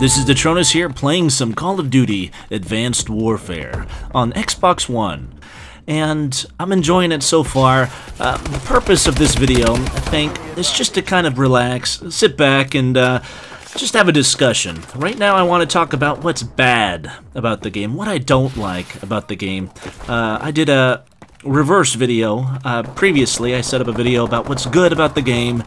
This is Detronis here playing some Call of Duty Advanced Warfare on Xbox One, and I'm enjoying it so far. The purpose of this video, I think, is just to kind of relax, sit back, and just have a discussion. Right now I want to talk about what's bad about the game, what I don't like about the game. I did a reverse video previously. I set up a video about what's good about the game,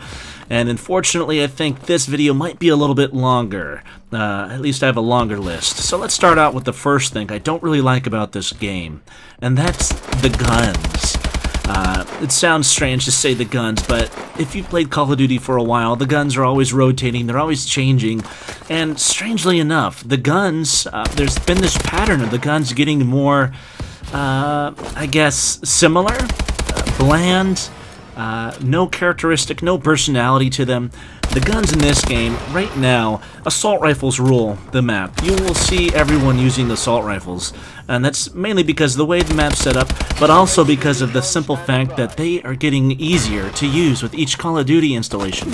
and unfortunately I think this video might be a little bit longer. At least I have a longer list. So let's start out with the first thing I don't really like about this game, and that's the guns. It sounds strange to say the guns, but if you've played Call of Duty for a while, the guns are always rotating, they're always changing, and strangely enough, the guns, there's been this pattern of the guns getting more, I guess, similar, bland, no characteristic, no personality to them. The guns in this game, right now, assault rifles rule the map. You will see everyone using assault rifles, and that's mainly because of the way the map's set up, but also because of the simple fact that they are getting easier to use with each Call of Duty installation.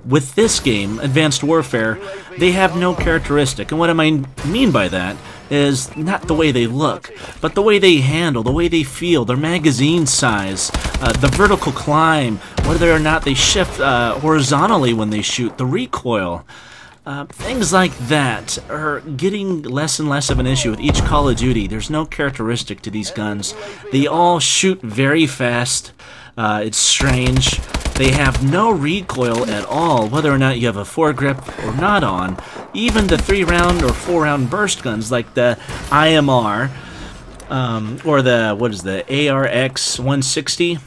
With this game, Advanced Warfare, they have no characteristic, and what I mean by that is not the way they look, but the way they handle, the way they feel, their magazine size, the vertical climb, whether or not they shift horizontally when they shoot, the recoil. Things like that are getting less and less of an issue with each Call of Duty. There's no characteristic to these guns. They all shoot very fast. It's strange. They have no recoil at all, whether or not you have a foregrip or not on. Even the 3-round or 4-round burst guns like the IMR or the, what is the ARX 160,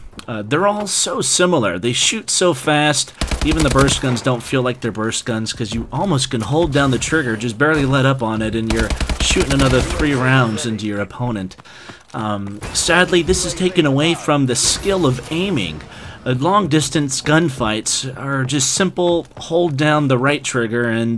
they're all so similar. They shoot so fast. Even the burst guns don't feel like they're burst guns because you almost can hold down the trigger, just barely let up on it, and you're shooting another 3 rounds into your opponent. Sadly, this is taken away from the skill of aiming. Long-distance gunfights are just simple, hold down the right trigger and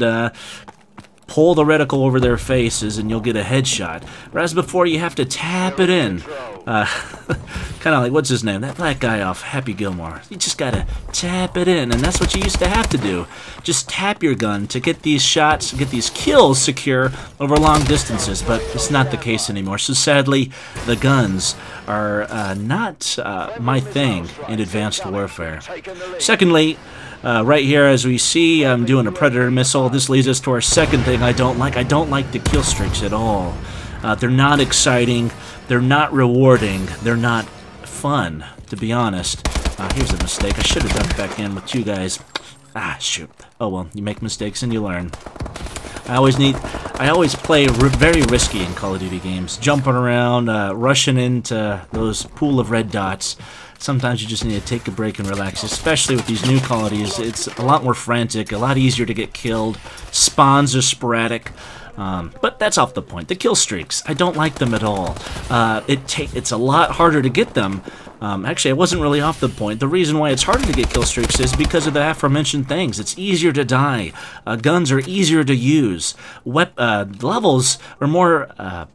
pull the reticle over their faces and you'll get a headshot. Whereas before you have to tap it in. Kind of like, what's his name? That black guy off Happy Gilmore. You just gotta tap it in, and that's what you used to have to do. Just tap your gun to get these shots, get these kills secure over long distances, but it's not the case anymore. So sadly, the guns are not my thing in Advanced Warfare. Secondly, right here, as we see, I'm doing a Predator missile. This leads us to our second thing I don't like. I don't like the kill streaks at all. They're not exciting. They're not rewarding. They're not fun, to be honest. Here's a mistake. I should have ducked back in with you guys. Ah, shoot. Oh well, you make mistakes and you learn. I always play very risky in Call of Duty games. Jumping around, rushing into those pool of red dots. Sometimes you just need to take a break and relax, especially with these new Call of Duties. It's a lot more frantic, a lot easier to get killed. Spawns are sporadic. But that's off the point. The kill streaks, I don't like them at all. It's a lot harder to get them. Actually, I wasn't really off the point. The reason why it's harder to get kill streaks is because of the aforementioned things. It's easier to die. Guns are easier to use. Levels are more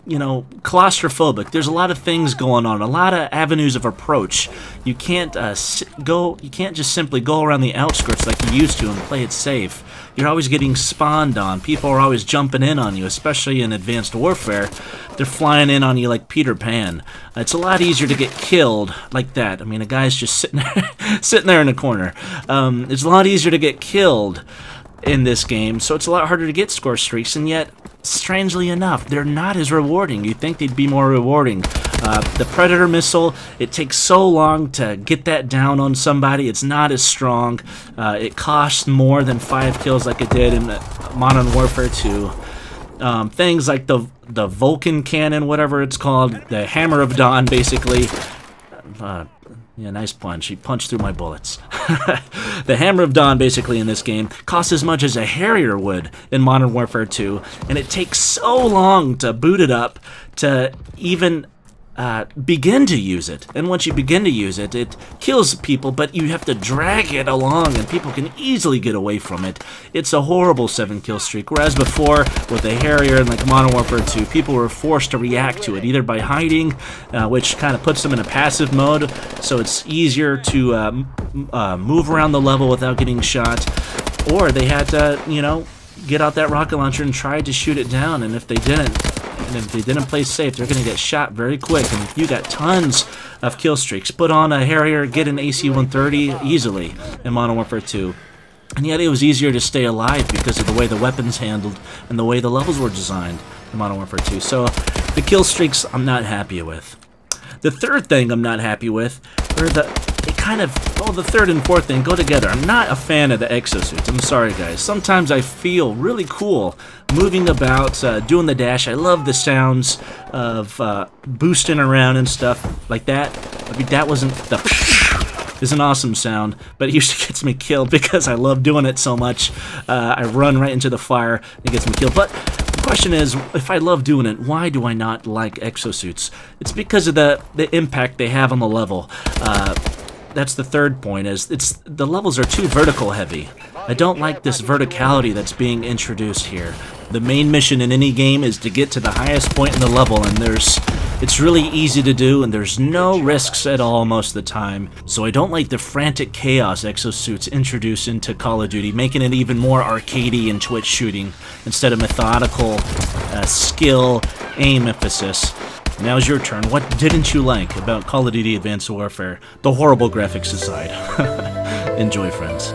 you know, claustrophobic. There's a lot of things going on, a lot of avenues of approach. You can't you can't just simply go around the outskirts like you used to and play it safe. You're always getting spawned on. People are always jumping in on you, especially in Advanced Warfare. They're flying in on you like Peter Pan. It's a lot easier to get killed like that. I mean, a guy's just sitting there in a corner. It's a lot easier to get killed in this game, so it's a lot harder to get score streaks, and yet, strangely enough, they're not as rewarding. You'd think they'd be more rewarding. The Predator missile, it takes so long to get that down on somebody. It's not as strong. It costs more than 5 kills like it did in Modern Warfare 2. Things like the Vulcan cannon, whatever it's called, the Hammer of Dawn, basically. Yeah, nice punch. He punched through my bullets. The Hammer of Dawn, basically, in this game, costs as much as a Harrier would in Modern Warfare 2, and it takes so long to boot it up to even begin to use it. And once you begin to use it, it kills people, but you have to drag it along, and people can easily get away from it. It's a horrible 7-kill streak, whereas before, with the Harrier and like Modern Warfare 2, people were forced to react to it, either by hiding, which kind of puts them in a passive mode, so it's easier to move around the level without getting shot, or they had to, you know, get out that rocket launcher and try to shoot it down, and if they didn't, play safe, they're going to get shot very quick, and you got tons of kill streaks. Put on a Harrier, get an AC-130 easily in Modern Warfare 2. And yet it was easier to stay alive because of the way the weapons handled and the way the levels were designed in Modern Warfare 2. So the kill streaks I'm not happy with. The third thing I'm not happy with are the third and fourth thing go together. I'm not a fan of the exosuits. I'm sorry, guys. Sometimes I feel really cool moving about, doing the dash. I love the sounds of boosting around and stuff like that. I mean, that wasn't the is an awesome sound, but it usually gets me killed because I love doing it so much. I run right into the fire, and it gets me killed. But the question is, if I love doing it, why do I not like exosuits? It's because of the impact they have on the level. That's the third point, is the levels are too vertical heavy. I don't like this verticality that's being introduced here. The main mission in any game is to get to the highest point in the level, and it's really easy to do, and there's no risks at all most of the time. So I don't like the frantic chaos exosuits introduced into Call of Duty, making it even more arcadey and twitch shooting instead of methodical skill, aim emphasis. Now's your turn. What didn't you like about Call of Duty Advanced Warfare? The horrible graphics aside. Enjoy, friends.